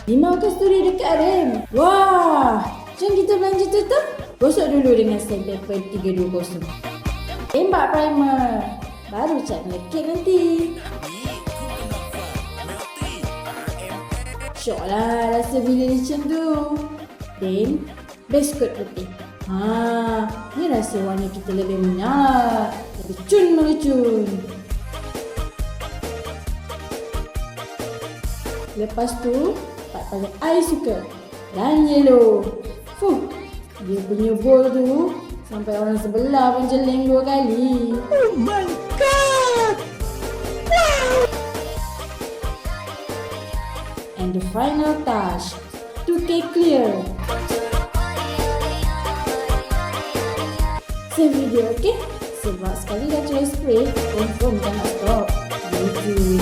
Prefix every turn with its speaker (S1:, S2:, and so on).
S1: Limau kasturi dekat rem. Wah, jom kita belanja tutup. Gosok dulu dengan sandpaper 320. Tembak primer. Baru cat melekit nanti. Syok lah rasa bila licin tu. Dan biskut putih. Ni rasa warna kita lebih menyala. Lebih cun mengecun. Lepas tu, part paling I suka. Dan yellow. Dia punya bowl tu sampai orang sebelah pun jeleng 2 kali.
S2: Oh my god! Wow!
S1: And the final touch, 2K clear. Save video, okay? Sebab sekali dah try spray, confirm tak nak stop. Gitu.